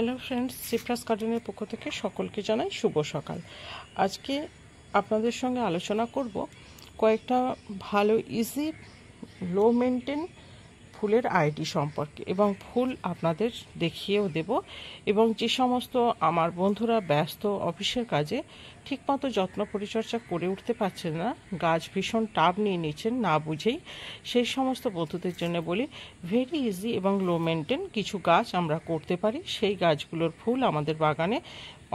Hello friends, সিপ্রাস গার্ডেনের পক্ষ থেকে সকলকে জানাই শুভ সকাল। আজকে আপনাদের সঙ্গে আলোচনা করব কয়েকটা ভালো ইজি লো মেনটেন ফুলের আইডি সম্পর্কে, এবং ফুল আপনাদের দেখিয়েও দেব। এবং যে সমস্ত আমার বন্ধুরা ব্যস্ত অফিসের কাজে ঠিকমতো যত্ন পরিচর্যা করে উঠতে পারছেন না, গাছ ভীষণ টাব নিয়ে নিচ্ছেন না বুঝেই, সেই সমস্ত বন্ধুদের জন্য বলি ভেরি ইজি এবং লো মেনটেন কিছু গাছ আমরা করতে পারি। সেই গাছগুলোর ফুল আমাদের বাগানে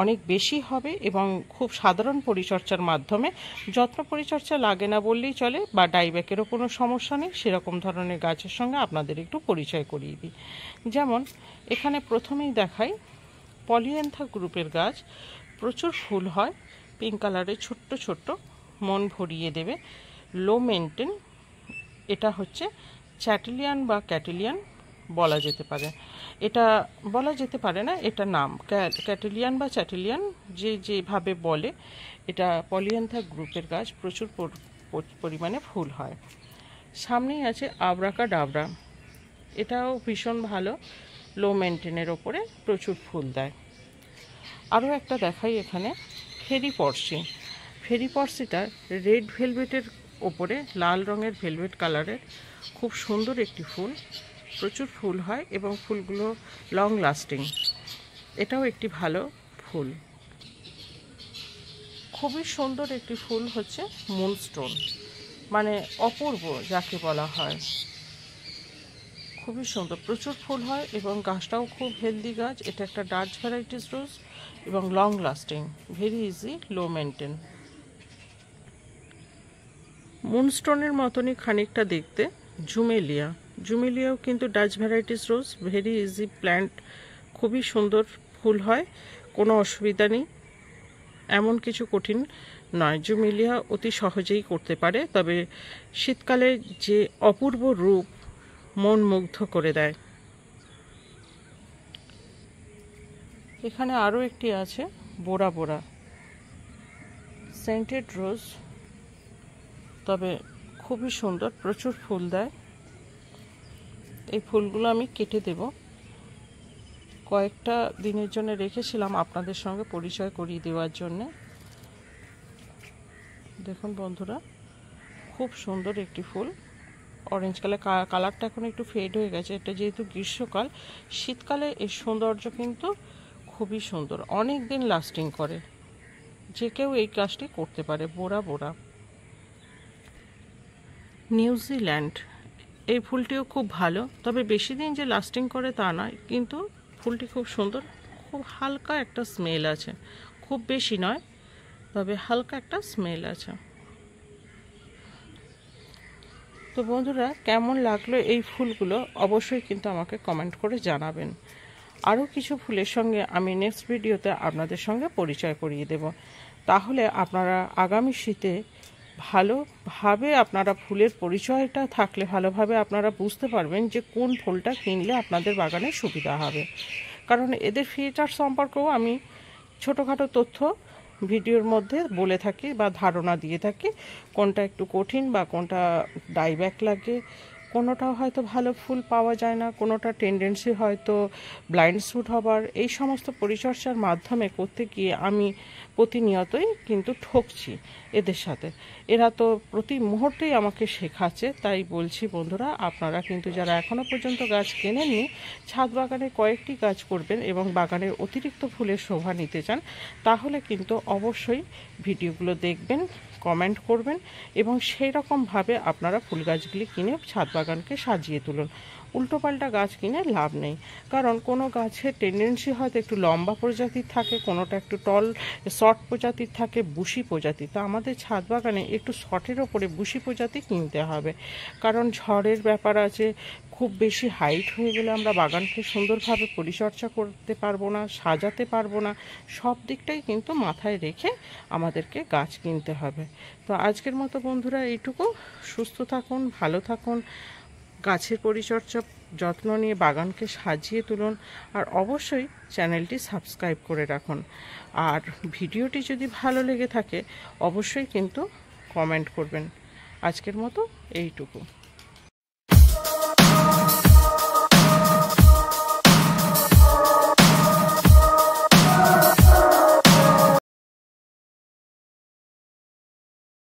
অনেক বেশি হবে এবং খুব সাধারণ পরিচর্যার মাধ্যমে, যত্ন পরিচর্যা লাগে না বললেই চলে বা ডাইব্যাকেরও কোনো সমস্যা নেই, সেরকম ধরনের গাছের সঙ্গে আপনাদের একটু পরিচয় করিয়ে দিই। যেমন এখানে প্রথমেই দেখাই পলিএন্থা গ্রুপের গাছ, প্রচুর ফুল হয়, পিঙ্ক কালারের ছোট্ট ছোট্ট, মন ভরিয়ে দেবে, লো মেনটেন। এটা হচ্ছে চ্যাটিলিয়ান বা ক্যাটিলিয়ান বলা যেতে পারে, এটা বলা যেতে পারে না, এটা নাম ক্যাটিলিয়ান বা চ্যাটিলিয়ান যেভাবে বলে। এটা পলিএন্থা গ্রুপের গাছ, প্রচুর পরিমাণে ফুল হয়। সামনেই আছে আবরাকা ডাবরা, এটাও ভীষণ ভালো, লো মেনটেনের ওপরে প্রচুর ফুল দেয়। আরও একটা দেখাই এখানে ফেরি পর্সি। ফেরি পর্সিটা রেড ভেলভেটের ওপরে লাল রঙের ভেলভেট কালারের, খুব সুন্দর একটি ফুল, প্রচুর ফুল হয় এবং ফুলগুলো লং লাস্টিং। এটাও একটি ভালো ফুল। খুবই সুন্দর একটি ফুল হচ্ছে মুনস্টোন, মানে অপূর্ব যাকে বলা হয়, খুবই সুন্দর, প্রচুর ফুল হয় এবং গাছটাও খুব হেলদি গাছ। এটা একটা ডাচ ভ্যারাইটিস রোজ এবং লং লাস্টিং, ভেরি ইজি, লো মেনটেন। মুনস্টোনের মতনই খানিকটা দেখতে জুমেলিয়া, জুমেলিয়াও কিন্তু ডাচ ভ্যারাইটিস রোজ, ভেরি ইজি প্ল্যান্ট, খুবই সুন্দর ফুল হয়, কোনো অসুবিধা নেই, এমন কিছু কঠিন নয়। জুমেলিয়া অতি সহজেই করতে পারে, তবে শীতকালে যে অপূর্ব রূপ মন মুগ্ধ করে দেয়। এখানে আরও একটি আছে বোরা বোরা, সেন্টেড রোজ, তবে খুবই সুন্দর, প্রচুর ফুল দেয়। এই ফুলগুলো আমি কেটে দেব, কয়েকটা দিনের জন্য রেখেছিলাম আপনাদের সঙ্গে পরিচয় করিয়ে দেওয়ার জন্য। দেখুন বন্ধুরা, খুব সুন্দর একটি ফুল, অরেঞ্জ কালার, কালারটা এখন একটু ফেড হয়ে গেছে, এটা যেহেতু গ্রীষ্মকাল। শীতকালে এর সৌন্দর্য কিন্তু খুবই সুন্দর, অনেক দিন লাস্টিং করে, যে কেউ এই কাজটি করতে পারে। বোরা বোরা, নিউজিল্যান্ড, এই ফুলটিও খুব ভালো, তবে বেশি দিন যে লাস্টিং করে তা নয়, কিন্তু ফুলটি খুব সুন্দর, খুব হালকা একটা স্মেল আছে, খুব বেশি নয়, তবে হালকা একটা স্মেল আছে। তো বন্ধুরা, কেমন লাগলো এই ফুলগুলো অবশ্যই কিন্তু আমাকে কমেন্ট করে জানাবেন। আরও কিছু ফুলের সঙ্গে আমি নেক্সট ভিডিওতে আপনাদের সঙ্গে পরিচয় করিয়ে দেব, তাহলে আপনারা আগামী শীতে ভালোভাবে আপনারা ফুলের পরিচয়টা থাকলে ভালোভাবে আপনারা বুঝতে পারবেন যে কোন ফুলটা কিনলে আপনাদের বাগানে সুবিধা হবে। কারণ এদের ফিচার সম্পর্কেও আমি ছোটোখাটো তথ্য ভিডিওর মধ্যে বলে থাকি বা ধারণা দিয়ে থাকি, কোনটা একটু কঠিন বা কোনটা ডাইব্যাক লাগে, কোনোটা হয়তো ভালো ফুল পাওয়া যায় না, কোনোটা টেন্ডেন্সি হয়তো ব্লাইন্ড স্যুট হবার, এই সমস্ত পরিচর্যার মাধ্যমে করতে গিয়ে আমি প্রতিনিয়তই কিন্তু ঠকছি এদের সাথে। এরা তো প্রতি মুহূর্তেই আমাকে শেখাচ্ছে। তাই বলছি বন্ধুরা, আপনারা কিন্তু যারা এখনও পর্যন্ত গাছ কেনেননি, ছাদ বাগানে কয়েকটি গাছ করবেন এবং বাগানের অতিরিক্ত ফুলের শোভা নিতে চান, তাহলে কিন্তু অবশ্যই ভিডিওগুলো দেখবেন, কমেন্ট করবেন এবং সেই রকমভাবে আপনারা ফুল গাছগুলি কিনে ছাদ বাগানকে সাজিয়ে তুলুন। উল্টোপাল্টা গাছ কিনে লাভ নেই, কারণ কোনো গাছের টেন্ডেন্সি হয়তো একটু লম্বা প্রজাতির থাকে, কোনোটা একটু শর্ট প্রজাতির থাকে, বুশি প্রজাতি। তা আমাদের ছাদ বাগানে একটু শর্টের ওপরে বুশি প্রজাতি কিনতে হবে, কারণ ঝড়ের ব্যাপার আছে, খুব বেশি হাইট হয়ে গেলে আমরা বাগানকে সুন্দরভাবে পরিচর্যা করতে পারবো না, সাজাতে পারবো না, সব দিকটাই কিন্তু মাথায় রেখে আমাদেরকে গাছ কিনতে হবে। তো আজকের মতো বন্ধুরা এইটুকু, সুস্থ থাকুন, ভালো থাকুন, গাছের পরিচর্যা যত্ন নিয়ে বাগানকে সাজিয়ে তুলুন, আর অবশ্যই চ্যানেলটি সাবস্ক্রাইব করে রাখুন। আর ভিডিওটি যদি ভালো লেগে থাকে অবশ্যই কিন্তু কমেন্ট করবেন। আজকের মতো এইটুকু।